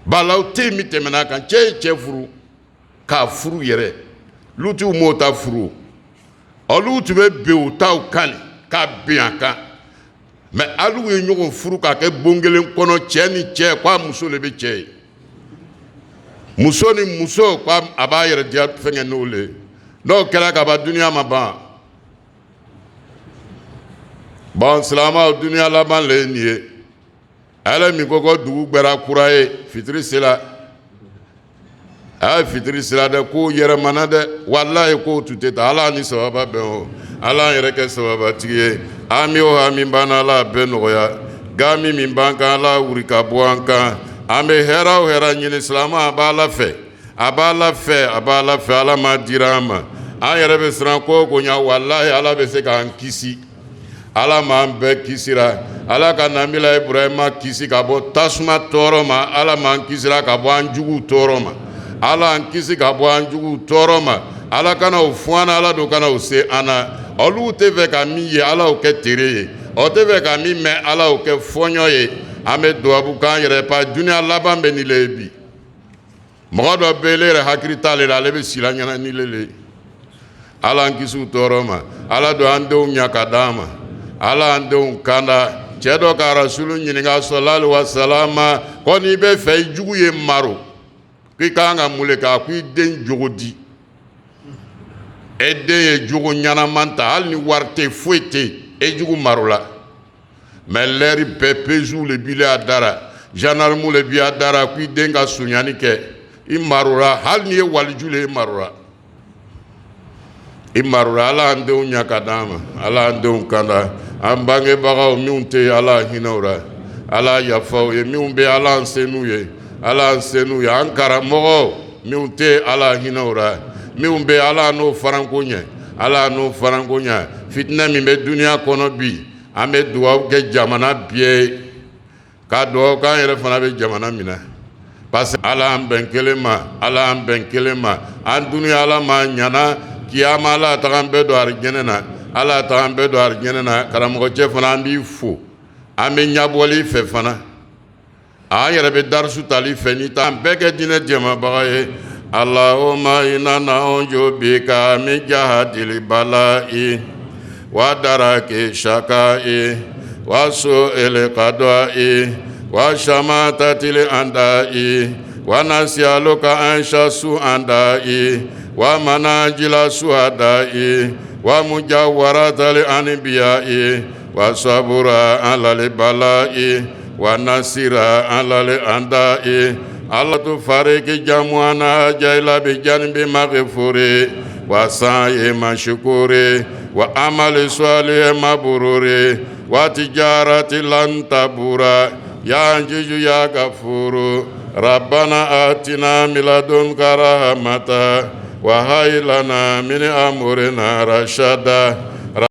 balaw tɛ yen min tɛmɛna kan cɛ ye cɛ furu k'a furu yɛrɛ lutiw m'o ta furu olu tun bɛ ben u taw kan k'a ben a kan mais hali u ye ɲɔgɔn furu k'a kɛ bon kelen kɔnɔ cɛ ni cɛ k'a muso le bɛ cɛ ye muso ni muso k'a b'a yɛrɛ diya fɛnkɛ n'o le n'o kɛra ka ban duniya ma ban bon silamɛw duniya laban le ye nin ye ale min ko ko dugu gbɛra kura ye fitiri sera a fitiri sira dɛ k'o yɛrɛmana dɛ walayi k'o tun tɛ taa ala ni sababa bɛn o ala yɛrɛ kɛ sababatigi ye ami o hami b'an na ala bɛɛ nɔgɔya gami min b'an kan ala wuri ka bɔ an kan an bɛ hɛrɛ o hɛrɛ ɲini silamɛ a b'a la fɛ a b'a la fɛ a b'a la fɛ ala ma dira an ma an yɛrɛ bɛ siran ko o ko ɲa walayi ala bɛ se k'an kisi ala m'an bɛɛ kisira ala ka nabila ibrahima kisi ka bɔ tasuma tɔɔrɔ ma ala m'an kisira ka bɔ an juguw tɔɔrɔ ma ala an kisi ka bɔ an juguw tɔɔrɔ ma ala kana o fɔ an na ala do kana o se an na olu tɛ fɛ ka min ye ala o kɛ tere ye o tɛ fɛ ka min mɛn ala o kɛ fɔɲɔ ye an bɛ duwabu k'an yɛrɛ pa duniya laban bɛ ni le ye bi mɔgɔ dɔ bɛ ale yɛrɛ hakili t'ale la ale bɛ sila ɲɛna ni le ye ala an kisi u tɔɔrɔ ma ala do an denw ɲa ka d'an ma ala an denw kanda cɛ dɔ ka rasulu ɲininka sallallahu alaihi wasallam ko n'i bɛ fɛ i jugu ye maro k'i kan ka mun le kɛ a ko i den jogo di e den ye jogo ɲɛnaman ta hali ni wari tɛ foyi tɛ e jugu maro la mais lɛri bɛɛ pezuw le b'i la a dara gendarme le b'i a dara ko i den ka suɲani kɛ i marora hali ni ye waliju le i marora i marora ala an denw ɲa ka d'an ma ala an denw kanda an bangebagaw minnu tɛ ala hinɛ o la ala yafa o ye minnu bɛ ala an se n'u ye ala an se n'u ye an karamɔgɔw minnu tɛ ala hinɛ o la minnu bɛ ala n'o faranko ɲɛ ala n'o faranko ɲɛ fitinɛ min bɛ duniya kɔnɔ bi an bɛ dugawu kɛ jamana bɛɛ ye ka dugawu k'an yɛrɛ fana bɛ jamana minɛ parce que ala an bɛn kelen ma ala an bɛn kelen ma an duniya ala ma ɲana kiyama ala taga an bɛɛ don arijɛnɛ na ala taga an bɛɛ don arijɛnɛ na karamɔgɔcɛ fana an b'i fo an bɛ ɲabɔli fɛ fana an yɛrɛ bɛ darisu tali fɛ n'i ta an bɛɛ kɛ diinɛ jɛmabaga ye Allahumma inna na'udhu bika min jahadil bala'i wa daraki shaka'i wa su'il qada'i wa shamatatil anda'i wa nas'aluka an shasu anda'i wa manajila suhada'i wa mujawwaratal anbiya'i wa sabura alal bala'i wa nasira alal anda'i Allah tu fariki jamuana jaila bi janbi maghfuri wa sa'i mashkuri wa amali salih mabruri wa tijarati lan tabura ya anjiju ya gafuru rabbana atina min ladunka rahmata wa hayy lana min amrina rashada